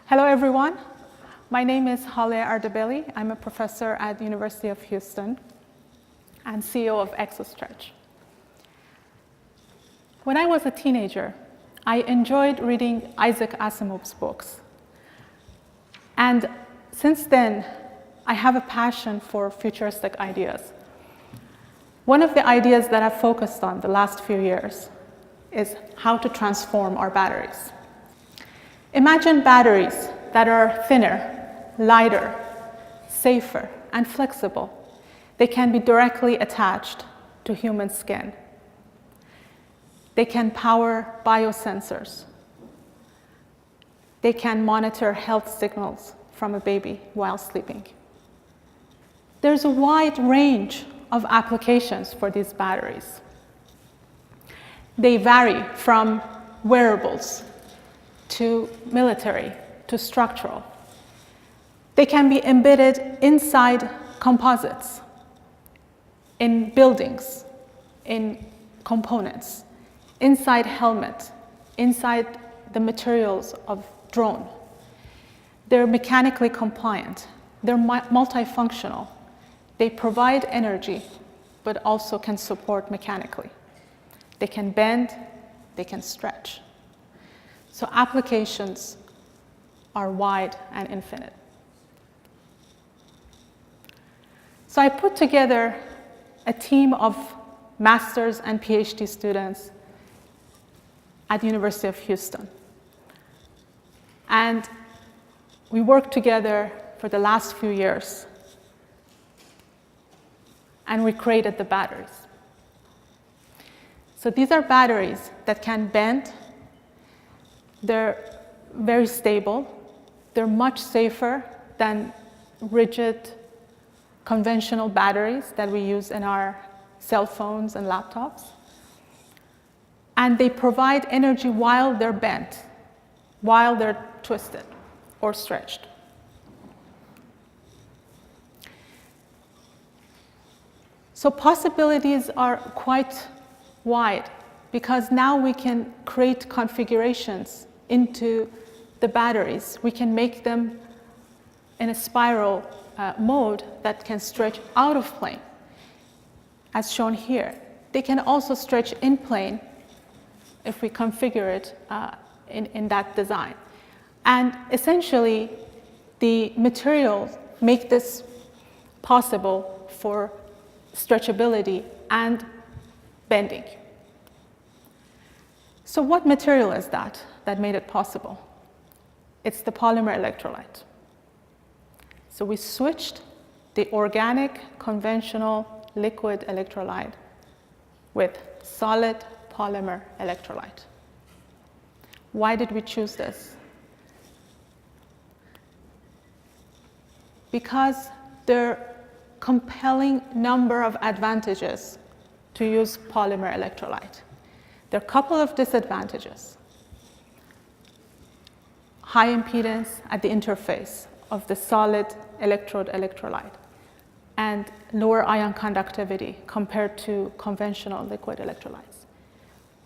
Hello, everyone. My name is Haleh Ardebili. I'm a professor at the University of Houston and CEO of Exostretch. When I was a teenager, I enjoyed reading Isaac Asimov's books. And since then, I have a passion for futuristic ideas. One of the ideas that I've focused on the last few years is how to transform our batteries. Imagine batteries that are thinner, lighter, safer, and flexible. They can be directly attached to human skin. They can power biosensors. They can monitor health signals from a baby while sleeping. There's a wide range of applications for these batteries. They vary from wearables to military to structural. They can be embedded inside composites, in buildings, in components, inside helmets, inside the materials of drone. They're mechanically compliant. They're multifunctional. They provide energy, but also can support mechanically. They can bend, they can stretch. So applications are wide and infinite. So I put together a team of master's and PhD students at the University of Houston. And we worked together for the last few years. And we created the batteries. So these are batteries that can bend. They're very stable. They're much safer than rigid, conventional batteries that we use in our cell phones and laptops. And they provide energy while they're bent, while they're twisted or stretched. So possibilities are quite wide because now we can create configurations into the batteries. We can make them in a spiral mode that can stretch out of plane, as shown here. They can also stretch in plane if we configure it in that design. And essentially, the materials make this possible for stretchability and bending. So what material is that made it possible? It's the polymer electrolyte. So we switched the organic, conventional, liquid electrolyte with solid polymer electrolyte. Why did we choose this? Because there are compelling number of advantages to use polymer electrolyte. There are a couple of disadvantages. High impedance at the interface of the solid electrode electrolyte and lower ion conductivity compared to conventional liquid electrolytes.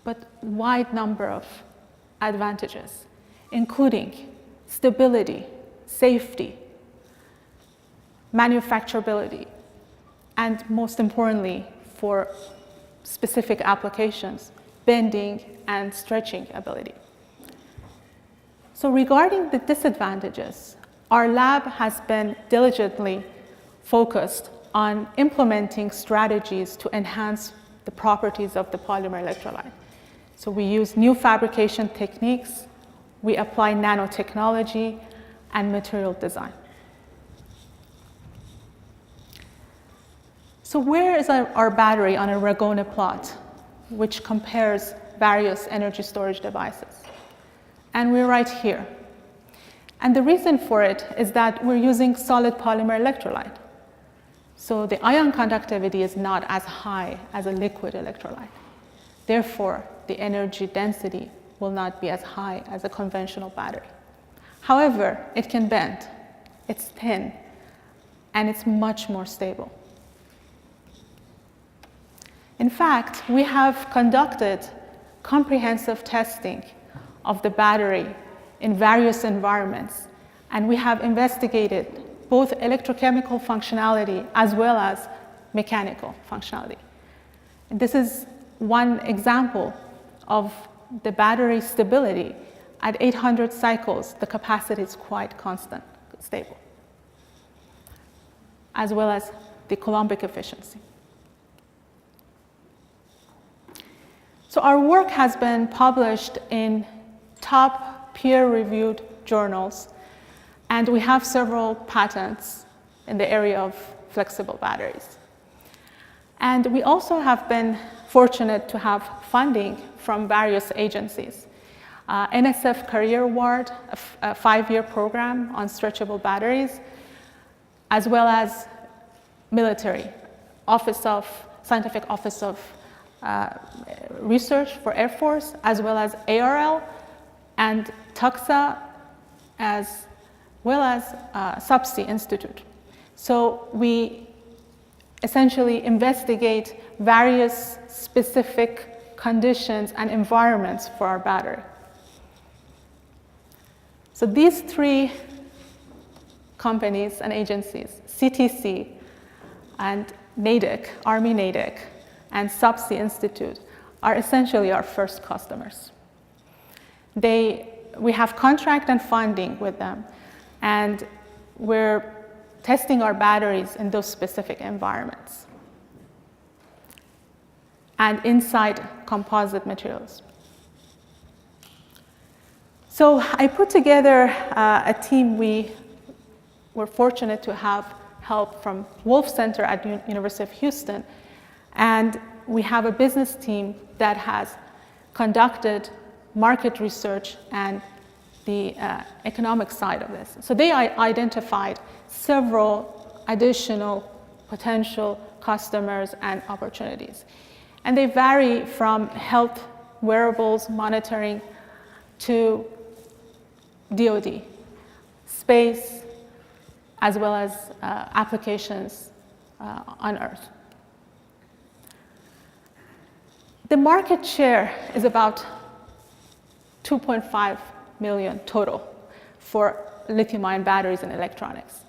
But wide number of advantages, including stability, safety, manufacturability, and most importantly, for specific applications, bending and stretching ability. So regarding the disadvantages, our lab has been diligently focused on implementing strategies to enhance the properties of the polymer electrolyte. So we use new fabrication techniques, we apply nanotechnology and material design. So where is our battery on a Ragone plot, which compares various energy storage devices? And we're right here. And the reason for it is that we're using solid polymer electrolyte. So the ion conductivity is not as high as a liquid electrolyte. Therefore, the energy density will not be as high as a conventional battery. However, it can bend, it's thin, and it's much more stable. In fact, we have conducted comprehensive testing of the battery in various environments And we have investigated both electrochemical functionality as well as mechanical functionality. And this is one example of the battery stability. At 800 cycles, the capacity is quite constant, stable, as well as the Coulombic efficiency. So our work has been published in top peer-reviewed journals, and we have several patents in the area of flexible batteries. And we also have been fortunate to have funding from various agencies. NSF Career Award, a 5-year program on stretchable batteries, as well as military, Scientific Office of Research for Air Force, as well as ARL and TUCSA, as well as Subsea Institute. So we essentially investigate various specific conditions and environments for our battery. So these 3 companies and agencies, CTC and NADEC, Army NADEC, and Subsea Institute, are essentially our first customers. We have contract and funding with them, and we're testing our batteries in those specific environments and inside composite materials. So I put together a team. We were fortunate to have help from Wolff Center at University of Houston, and we have a business team that has conducted market research and the economic side of this. So they identified several additional potential customers and opportunities. And they vary from health wearables monitoring to DoD, space, as well as applications on Earth. The market share is about 2.5 million total for lithium-ion batteries and electronics.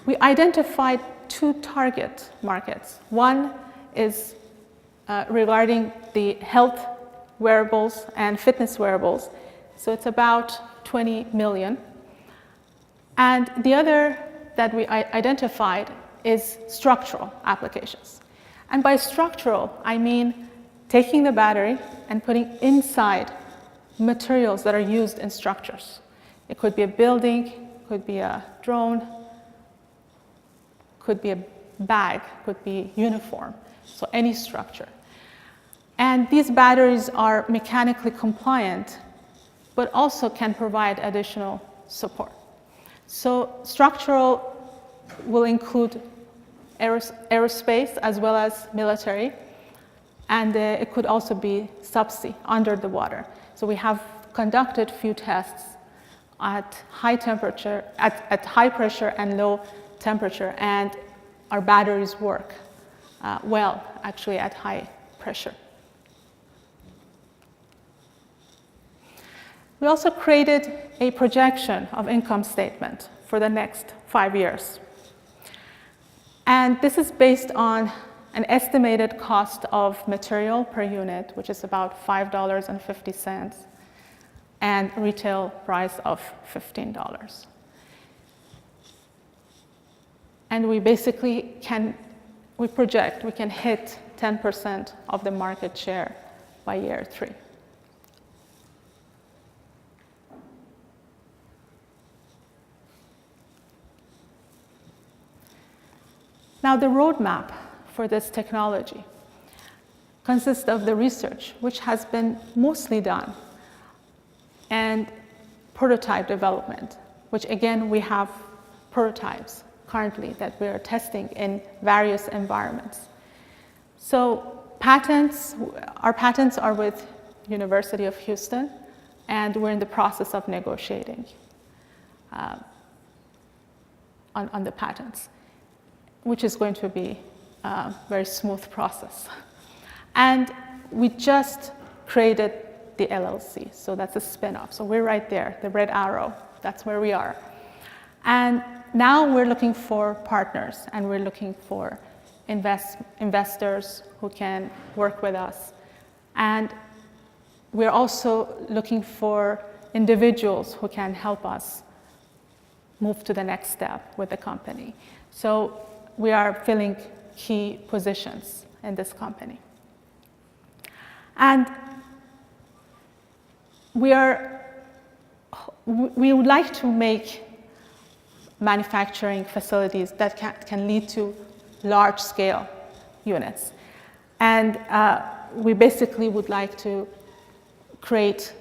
We identified 2 target markets. One is regarding the health wearables and fitness wearables. So it's about 20 million. And the other that we identified is structural applications. And by structural, I mean taking the battery and putting inside materials that are used in structures. It could be a building, could be a drone, could be a bag, could be uniform, so any structure. And these batteries are mechanically compliant, but also can provide additional support. So structural will include aerospace as well as military, and it could also be subsea, under the water. So we have conducted few tests at high temperature, at high pressure and low temperature, and our batteries work well, actually, at high pressure. We also created a projection of income statement for the next 5 years. And this is based on an estimated cost of material per unit, which is about $5.50, and retail price of $15. And we basically we project we can hit 10% of the market share by year 3. Now, the roadmap for this technology consists of the research, which has been mostly done, and prototype development, which again, we have prototypes currently that we are testing in various environments. So our patents are with University of Houston, and we're in the process of negotiating on the patents, which is going to be a very smooth process. And we just created the LLC. So that's a spin-off. So we're right there, the red arrow. That's where we are. And now we're looking for partners, and we're looking for investors who can work with us. And we're also looking for individuals who can help us move to the next step with the company. So we are filling key positions in this company. And we would like to make manufacturing facilities that can lead to large-scale units. And we basically would like to create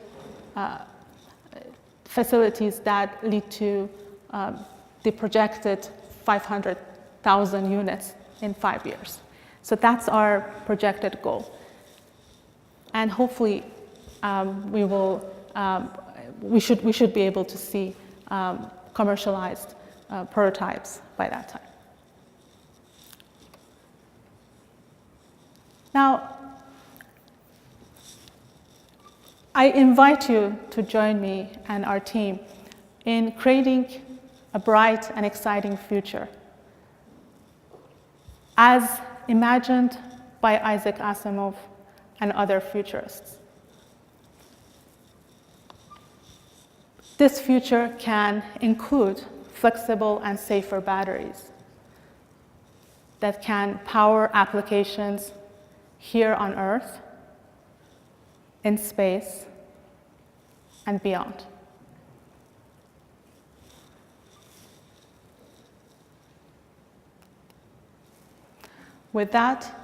facilities that lead to the projected 500,000 units in 5 years. So that's our projected goal. And hopefully we should be able to see commercialized prototypes by that time. Now, I invite you to join me and our team in creating a bright and exciting future as imagined by Isaac Asimov and other futurists. This future can include flexible and safer batteries that can power applications here on Earth, in space, and beyond. With that,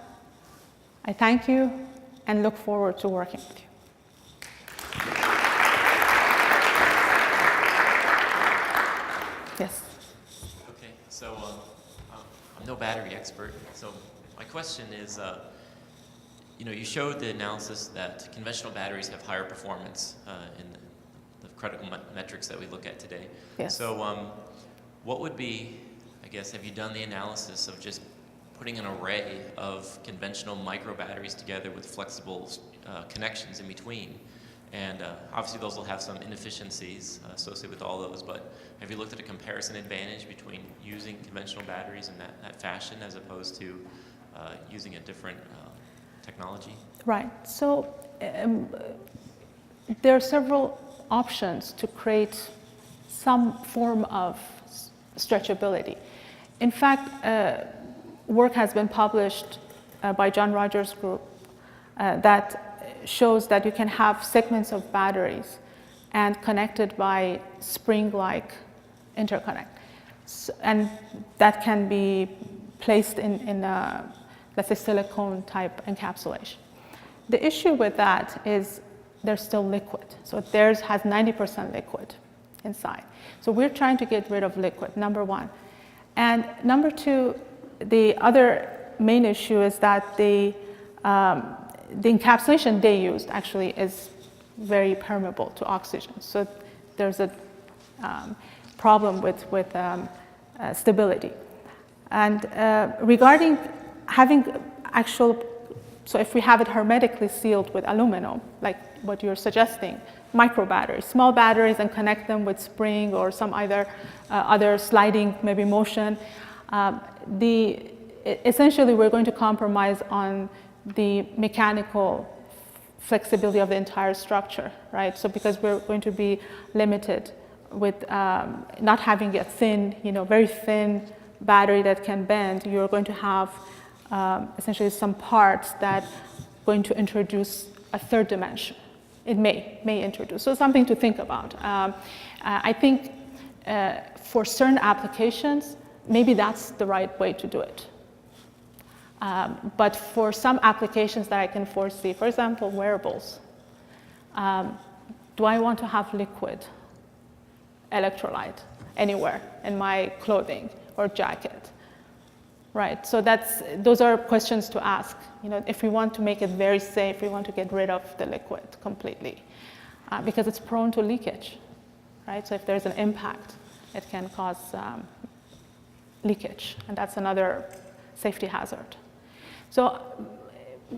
I thank you and look forward to working with you. Yes? Okay, so I'm no battery expert, so my question is, you showed the analysis that conventional batteries have higher performance in the critical metrics that we look at today. Yes. So what would be, I guess, have you done the analysis of just putting an array of conventional micro batteries together with flexible connections in between? And obviously those will have some inefficiencies associated with all those, but have you looked at a comparison advantage between using conventional batteries in that fashion as opposed to using a different technology? Right. So there are several options to create some form of stretchability. In fact, work has been published by John Rogers' group that shows that you can have segments of batteries and connected by spring-like interconnect. And that can be placed in a, let's say, silicone-type encapsulation. The issue with that is they're still liquid. So theirs has 90% liquid inside. So we're trying to get rid of liquid, number one. And number two, the other main issue is that the encapsulation they used actually is very permeable to oxygen. So there's a problem with stability. And regarding having so if we have it hermetically sealed with aluminum, like what you're suggesting, micro batteries, small batteries, and connect them with spring or some other sliding maybe motion, essentially we're going to compromise on the mechanical flexibility of the entire structure, right? So because we're going to be limited with not having a thin, very thin battery that can bend, you're going to have essentially some parts that are going to introduce a third dimension. It may introduce, so something to think about. I think for certain applications, maybe that's the right way to do it. But for some applications that I can foresee, for example, wearables, do I want to have liquid electrolyte anywhere in my clothing or jacket? Right, so those are questions to ask. If we want to make it very safe, we want to get rid of the liquid completely because it's prone to leakage, right? So if there's an impact, it can cause leakage, and that's another safety hazard. So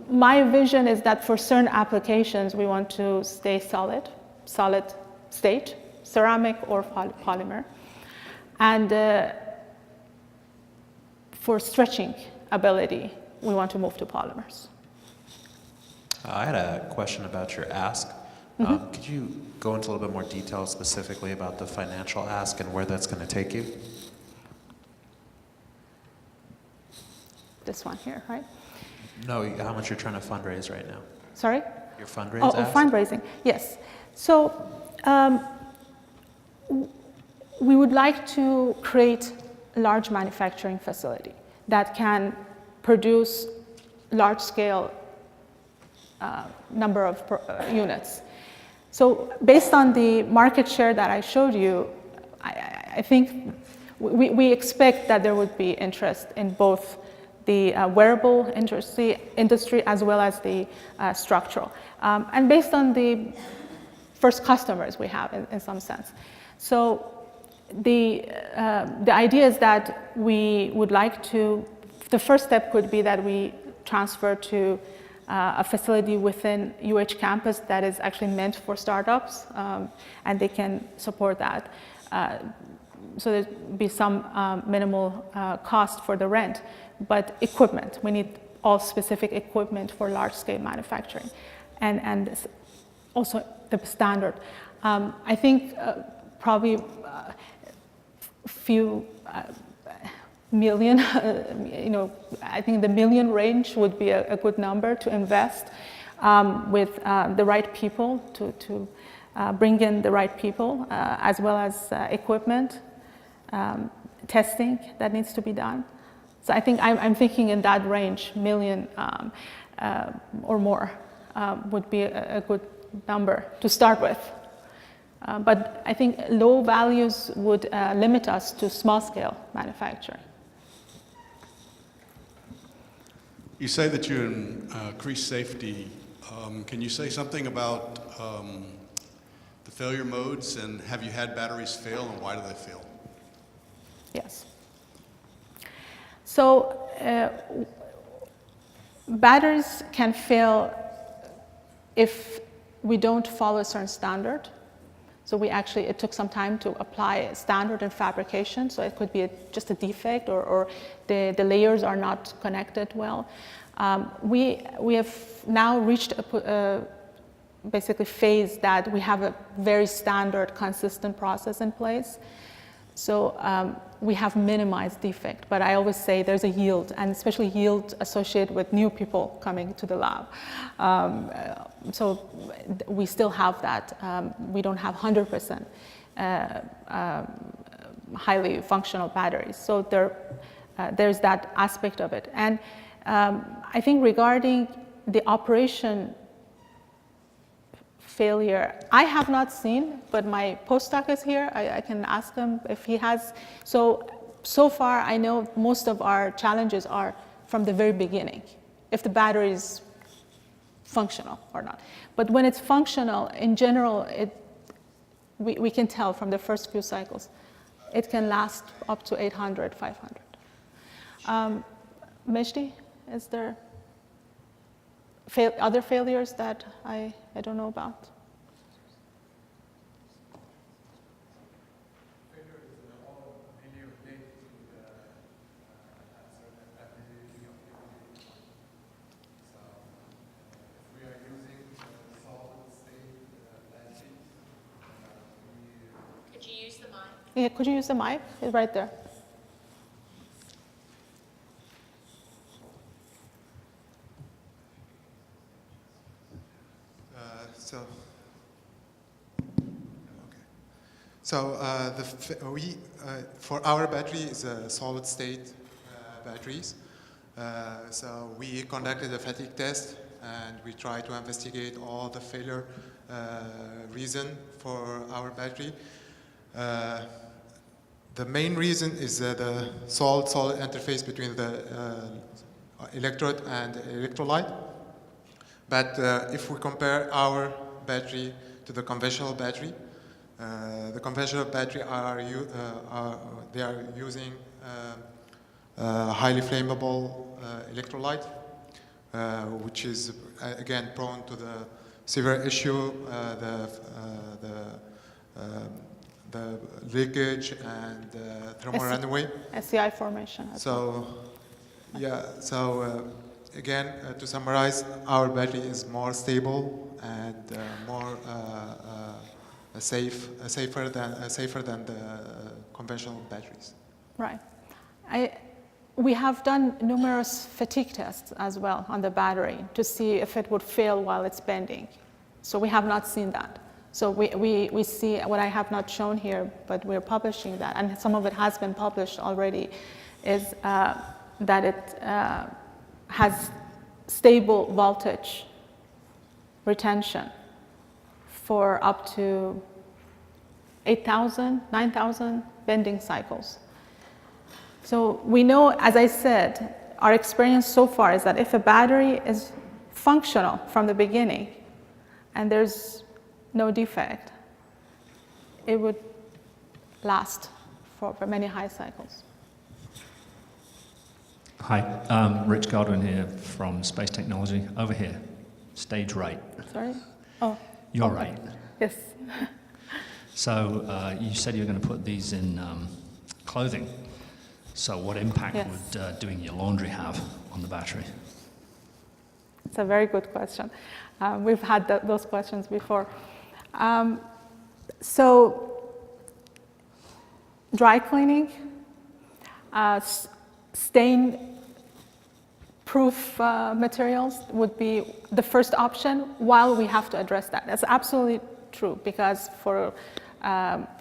my vision is that for certain applications, we want to stay solid state, ceramic or polymer. And for stretching ability, we want to move to polymers. I had a question about your ask. Could you go into a little bit more detail specifically about the financial ask and where that's going to take you? This one here, right? No, how much you're trying to fundraise right now? Sorry? Your fundraise ask? Fundraising, yes. So we would like to create a large manufacturing facility that can produce large-scale number of units. So based on the market share that I showed you, I think we expect that there would be interest in both the wearable industry as well as the structural. And based on the first customers we have in some sense. So the idea is that we would like to, the first step could be that we transfer to a facility within UH campus that is actually meant for startups, and they can support that. So there'd be some minimal cost for the rent, but equipment, we need all specific equipment for large-scale manufacturing, and also the standard. I think probably few million, I think the million range would be a good number to invest with the right people to bring in the right people, as well as equipment, testing that needs to be done. So I think I'm thinking in that range, million or more would be a good number to start with. But I think low values would limit us to small-scale manufacturing. You say that you increase safety. Can you say something about the failure modes, and have you had batteries fail, and why do they fail? Yes. So batteries can fail if we don't follow a certain standard. So it took some time to apply a standard in fabrication. So it could be just a defect, or the layers are not connected well. We have now reached a basically phase that we have a very standard, consistent process in place. So we have minimized defect, but I always say there's a yield, and especially yield associated with new people coming to the lab. So we still have that. We don't have 100% highly functional batteries. So there's that aspect of it. And I think regarding the operation failure, I have not seen, but my postdoc is here. I can ask him if he has. So far, I know most of our challenges are from the very beginning, if the battery is functional or not. But when it's functional, in general, we can tell from the first few cycles, it can last up to 800, 500. Mejdi, is there other failures that I don't know about? Yeah, could you use the mic? It's right there. For our battery is a solid state batteries. So we conducted a fatigue test, and we tried to investigate all the failure reason for our battery. The main reason is the solid-solid interface between the electrode and electrolyte. But if we compare our battery to the conventional battery, the conventional battery are using highly flammable electrolyte, which is again prone to the severe issue, the leakage and thermal runaway. SCI formation. So, again, to summarize, our battery is more stable and more safer than the conventional batteries. Right. We have done numerous fatigue tests as well on the battery to see if it would fail while it's bending. So we have not seen that. So we see what I have not shown here, but we're publishing that, and some of it has been published already, is that it has stable voltage retention for up to 8,000, 9,000 bending cycles. So we know, as I said, our experience so far is that if a battery is functional from the beginning and there's no defect, it would last for many high cycles. Hi, Rich Godwin here from Space Technology. Over here, stage right. Sorry? Oh. You're okay. right. Yes. So you said you were going to put these in clothing. So what impact Yes. would doing your laundry have on the battery? It's a very good question. We've had those questions before. So dry cleaning, stain-proof materials would be the first option while we have to address that. That's absolutely true, because for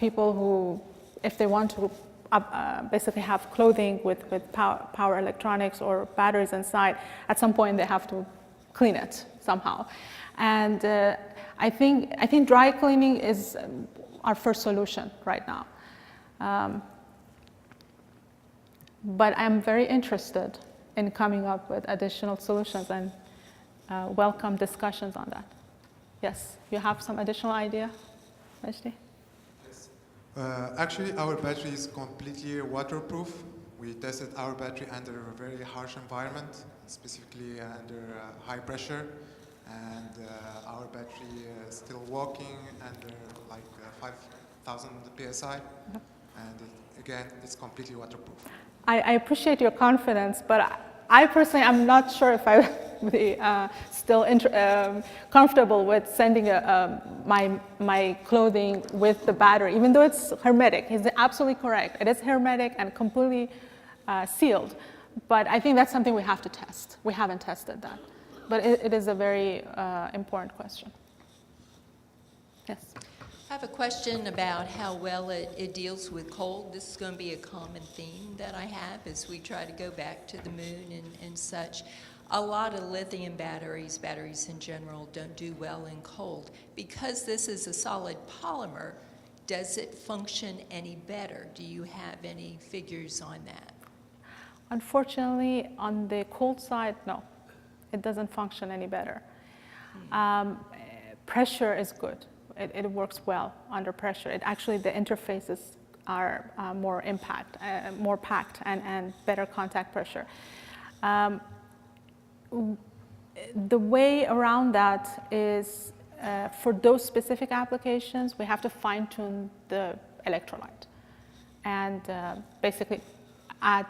people who, if they want to basically have clothing with power electronics or batteries inside, at some point they have to clean it somehow. And I think dry cleaning is our first solution right now. But I'm very interested in coming up with additional solutions and welcome discussions on that. Yes, you have some additional idea, Majdi? Yes. Actually, our battery is completely waterproof. We tested our battery under a very harsh environment, specifically under high pressure. And our battery is still working under like 5,000 PSI. Mm-hmm. And again, it's completely waterproof. I appreciate your confidence, but I personally am not sure if I would be still comfortable with sending my clothing with the battery, even though it's hermetic. He's absolutely correct. It is hermetic and completely sealed. But I think that's something we have to test. We haven't tested that. But it is a very important question. Yes? I have a question about how well it deals with cold. This is going to be a common theme that I have as we try to go back to the moon and such. A lot of lithium batteries in general, don't do well in cold. Because this is a solid polymer, does it function any better? Do you have any figures on that? Unfortunately, on the cold side, no. It doesn't function any better. Pressure is good. It works well under pressure. Actually, the interfaces are more packed and better contact pressure. The way around that is for those specific applications, we have to fine-tune the electrolyte and basically add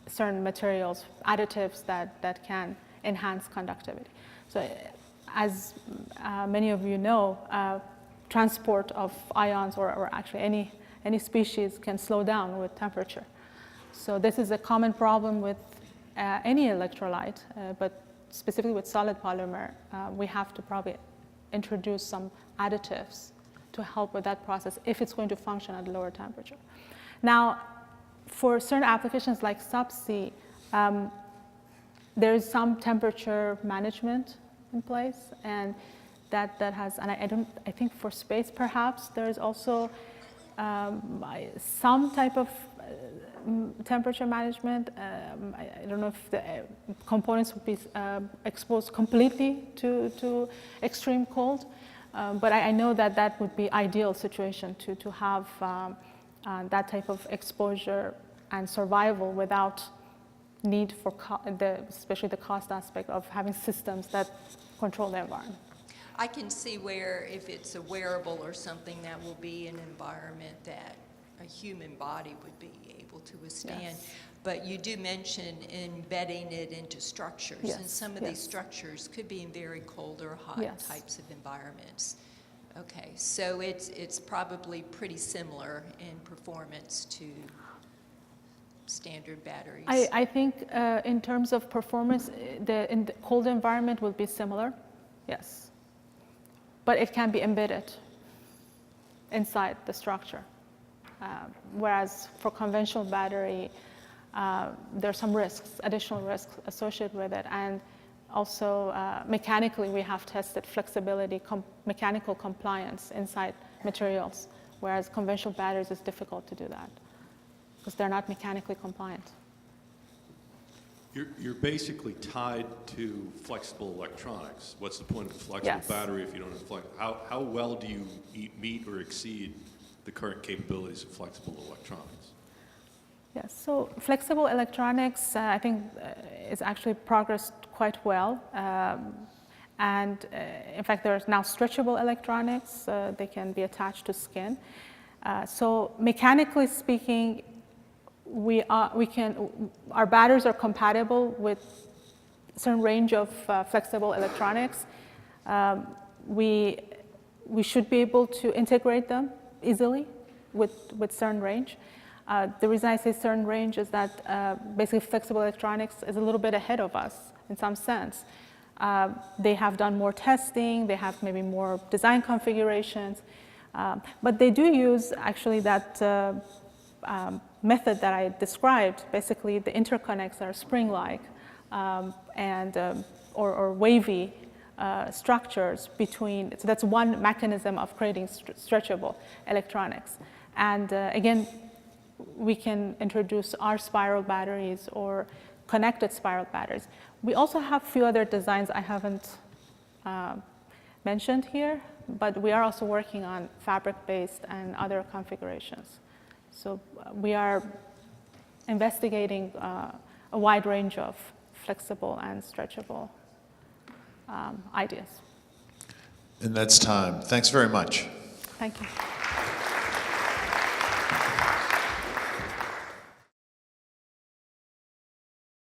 certain materials, additives that can enhance conductivity. So as many of you know, transport of ions or actually any species can slow down with temperature. So this is a common problem with any electrolyte, but specifically with solid polymer, we have to probably introduce some additives to help with that process if it's going to function at a lower temperature. Now, for certain applications like subsea, there is some temperature management in place, and that has, and I think for space perhaps there is also some type of temperature management. I don't know if the components would be exposed completely to extreme cold, but I know that would be ideal situation to have that type of exposure and survival without need for especially the cost aspect of having systems that control the environment. I can see where if it's a wearable or something, that will be an environment that a human body would be able to withstand. Yes. But you do mention embedding it into structures, and Yes, some of yes. these structures could be in very cold or hot Yes. types of environments. Okay, so it's probably pretty similar in performance to standard batteries. I think in terms of performance, in the cold environment will be similar, yes. But it can be embedded inside the structure. Whereas for conventional battery, there are some risks, additional risks associated with it. And also mechanically, we have tested flexibility, mechanical compliance inside materials, whereas conventional batteries is difficult to do that because they're not mechanically compliant. You're basically tied to flexible electronics. What's the point of a flexible Yes. battery if you don't have how well do you meet or exceed the current capabilities of flexible electronics? Yes, so flexible electronics, I think, is actually progressed quite well. And in fact, there's now stretchable electronics. They can be attached to skin. So mechanically speaking, our batteries are compatible with a certain range of flexible electronics. We should be able to integrate them easily with certain range. The reason I say certain range is that basically flexible electronics is a little bit ahead of us in some sense. They have done more testing, they have maybe more design configurations, but they do use actually that method that I described. Basically, the interconnects are spring-like or wavy structures between. So that's one mechanism of creating stretchable electronics. And again, we can introduce our spiral batteries or connected spiral batteries. We also have a few other designs I haven't mentioned here, but we are also working on fabric-based and other configurations. So we are investigating a wide range of flexible and stretchable ideas. And that's time. Thanks very much. Thank you.